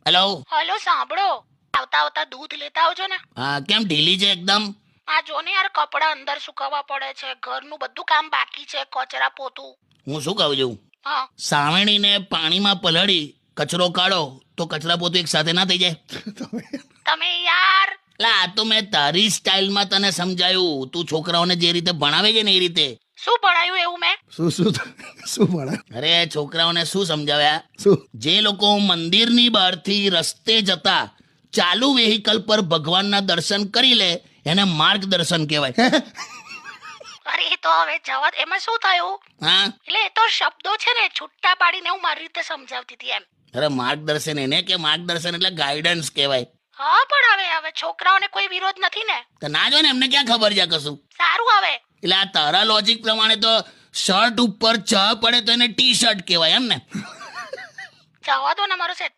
Hello. Hello, સાંભળો, આવતા આવતા દૂધ લેતા આવજો ને. હા, કેમ ઢીલી છે એકદમ? આ જો ને યાર, કપડા અંદર સુકાવવા પડે છે, ઘરનું બધું કામ બાકી છે, કચરા પોતું. હું શું કહું છું, હા, સાવણીને પાણીમાં પલાળી કચરો કાઢો તો કચરા પોતું એક સાથે ના થઈ જાય? તમે યાર. એટલે આ તો મેં તારી સ્ટાઇલમાં તને સમજાયું. તું છોકરાઓને જે રીતે ભણાવે છે ને એ રીતે. શું ભણાયું એવું મેં? શું ભણાય? અરે છોકરાઓને શું સમજાવ્યા? શું? જે લોકો મંદિરની બહારથી રસ્તે જતા ચાલુ વેહિકલ પર ભગવાનના દર્શન કરી લે એને માર્ગદર્શન કહેવાય. અરે એ તો હવે જવા દે. એમાં શું થયું? હા, એટલે એ તો શબ્દો છે ને, છૂટા પાડીને હું મારી રીતે સમજાવતી હતી એમ. અરે માર્ગદર્શન એને કે માર્ગદર્શન એટલે ગાઈડન્સ કહેવાય. હા, પણ હવે છોકરાઓને કોઈ વિરોધ નથી ને. તો ના જો ને, એમને ક્યાં ખબર છે કશું. સારું હવે. એટલે આ તારા લોજિક પ્રમાણે તો શર્ટ ઉપર ચ પડે તો એને ટી શર્ટ કહેવાય એમ ને? જવા દો ને, મારો સેટ